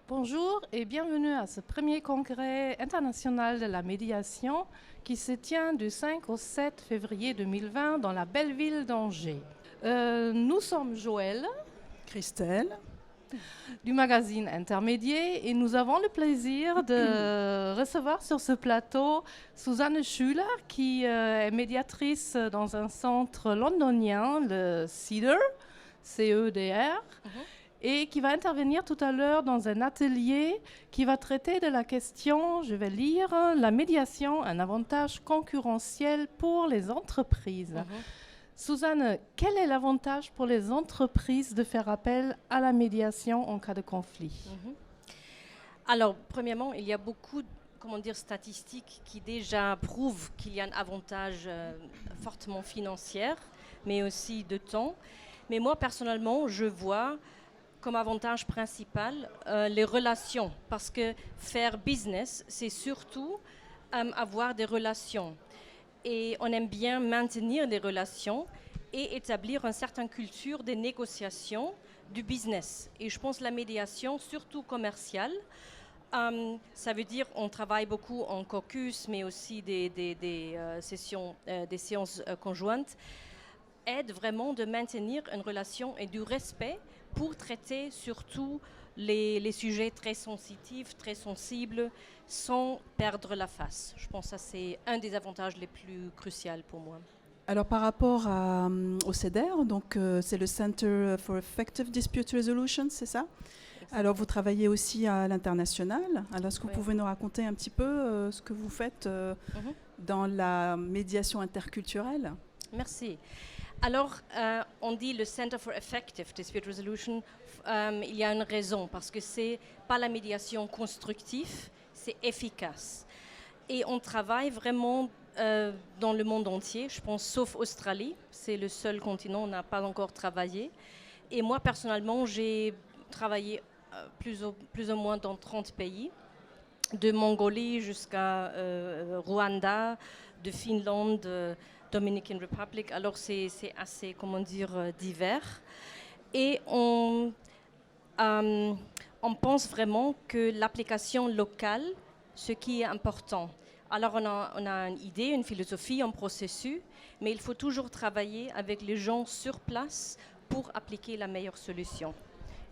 Bonjour et bienvenue à ce premier congrès international de la médiation qui se tient du 5 au 7 février 2020 dans la belle ville d'Angers. Nous sommes Joël, Christelle. du magazine Intermédiaire et nous avons le plaisir de recevoir sur ce plateau Susanne Schüler qui est médiatrice dans un centre londonien, le CEDR, CEDR. Et qui va intervenir tout à l'heure dans un atelier qui va traiter de la question, je vais lire, la médiation, un avantage concurrentiel pour les entreprises. Susanne, quel est l'avantage pour les entreprises de faire appel à la médiation en cas de conflit? Alors, premièrement, il y a beaucoup statistiques qui déjà prouvent qu'il y a un avantage fortement financier, mais aussi de temps. Mais moi, personnellement, je vois comme avantage principal les relations, parce que faire business, c'est surtout avoir des relations. Et on aime bien maintenir des relations et établir une certaine culture des négociations du business. Et je pense que la médiation, surtout commerciale, ça veut dire qu'on travaille beaucoup en caucus, mais aussi des séances conjointes, aide vraiment de maintenir une relation et du respect pour traiter surtout les sujets très sensitifs, très sensibles, sans perdre la face. Je pense que ça, c'est un des avantages les plus cruciaux pour moi. Alors par rapport au CEDR, donc c'est le Center for Effective Dispute Resolution, c'est ça? Alors vous travaillez aussi à l'international. Alors est-ce que vous pouvez nous raconter un petit peu ce que vous faites dans la médiation interculturelle? Merci. Alors, on dit le Center for Effective Dispute Resolution, il y a une raison, parce que c'est pas la médiation constructive, c'est efficace. Et on travaille vraiment dans le monde entier, je pense, sauf Australie, c'est le seul continent où on n'a pas encore travaillé. Et moi, personnellement, j'ai travaillé plus ou moins dans 30 pays, de Mongolie jusqu'à Rwanda, de Finlande, Dominican Republic, alors c'est assez, divers. Et on pense vraiment que l'application locale, ce qui est important. Alors on a une idée, une philosophie, un processus, mais il faut toujours travailler avec les gens sur place pour appliquer la meilleure solution.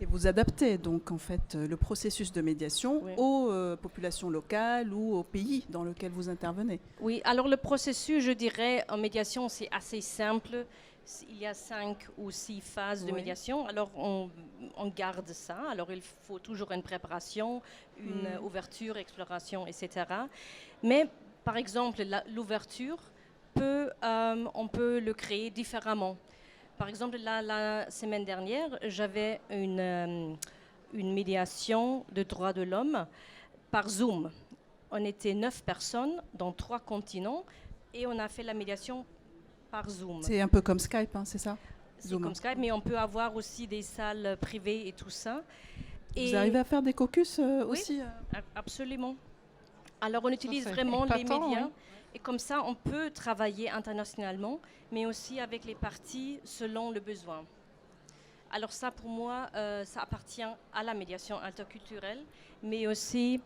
Et vous adaptez donc en fait le processus de médiation aux populations locales ou au pays dans lequel vous intervenez. Oui, alors le processus, je dirais, en médiation, c'est assez simple. Il y a 5 ou 6 phases de médiation, alors on garde ça. Alors il faut toujours une préparation, une ouverture, exploration, etc. Mais par exemple, l'ouverture, on peut le créer différemment. Par exemple, la semaine dernière, j'avais une médiation de droits de l'homme par Zoom. On était 9 personnes dans 3 continents et on a fait la médiation par Zoom. C'est un peu comme Skype, hein, c'est ça? C'est comme Skype, mais on peut avoir aussi des salles privées et tout ça. Vous arrivez à faire des caucus aussi? Absolument. Alors on utilise vraiment les médias. Et comme ça, on peut travailler internationalement, mais aussi avec les parties selon le besoin. Alors ça, pour moi, ça appartient à la médiation interculturelle, mais aussi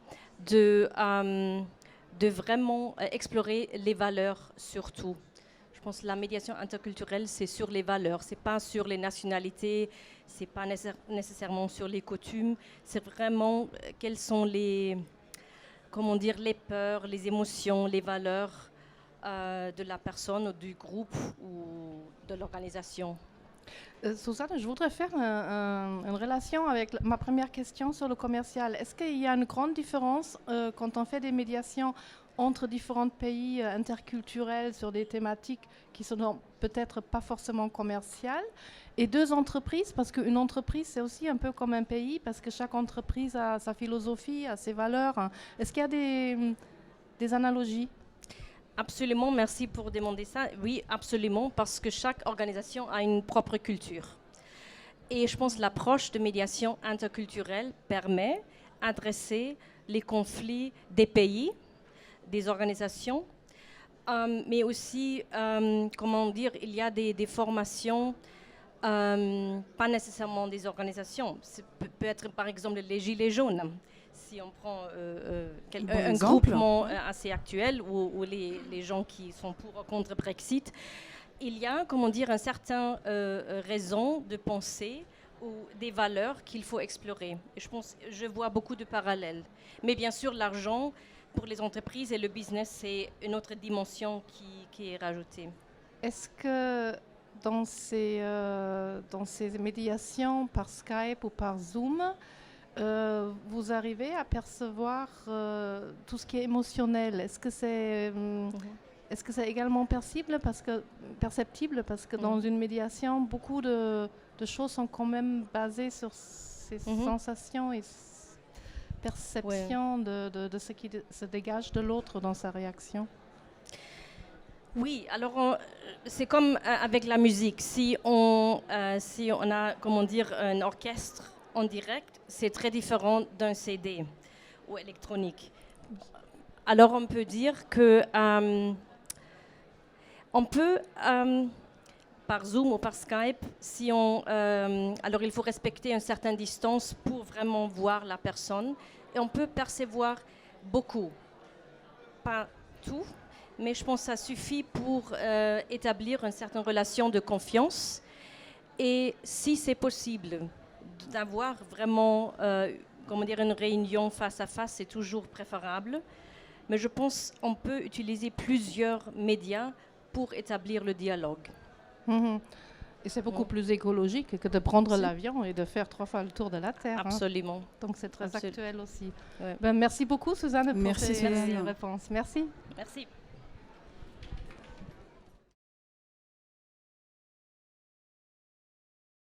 de vraiment explorer les valeurs surtout. Je pense que la médiation interculturelle, c'est sur les valeurs, c'est pas sur les nationalités, c'est pas nécessairement sur les coutumes, c'est vraiment quelles sont les peurs, les émotions, les valeurs de la personne ou du groupe ou de l'organisation. Susanne, je voudrais faire une relation avec ma première question sur le commercial. Est-ce qu'il y a une grande différence quand on fait des médiations entre différents pays interculturels sur des thématiques qui sont peut-être pas forcément commerciales et deux entreprises, parce qu'une entreprise c'est aussi un peu comme un pays, parce que chaque entreprise a sa philosophie, a ses valeurs. Est-ce qu'il y a des analogies? Absolument, merci pour demander ça. Oui, absolument, parce que chaque organisation a une propre culture. Et je pense que l'approche de médiation interculturelle permet d'adresser les conflits des pays, des organisations, mais aussi, il y a des formations Pas nécessairement des organisations. Peut être par exemple les Gilets jaunes. Si on prend un groupement assez actuel ou les gens qui sont pour ou contre Brexit, il y a, comment dire, un certain raison de penser ou des valeurs qu'il faut explorer. Et je vois beaucoup de parallèles. Mais bien sûr, l'argent pour les entreprises et le business, c'est une autre dimension qui est rajoutée. Est-ce que dans ces médiations par Skype ou par Zoom, vous arrivez à percevoir tout ce qui est émotionnel? Est-ce que c'est également perceptible parce que dans une médiation, beaucoup de choses sont quand même basées sur ces sensations et perceptions de ce qui se dégage de l'autre dans sa réaction? Oui, alors c'est comme avec la musique. Si on a, comment dire, un orchestre en direct, c'est très différent d'un CD ou électronique. Alors on peut dire que on peut, par Zoom ou par Skype, alors il faut respecter une certaine distance pour vraiment voir la personne. Et on peut percevoir beaucoup, pas tout, mais je pense que ça suffit pour établir une certaine relation de confiance. Et si c'est possible d'avoir vraiment une réunion face à face, c'est toujours préférable. Mais je pense qu'on peut utiliser plusieurs médias pour établir le dialogue. Et c'est beaucoup plus écologique que de prendre l'avion et de faire 3 fois le tour de la Terre. Absolument. Donc c'est très actuel aussi. Ouais. Merci beaucoup Suzanne pour ces réponses. Merci. Merci.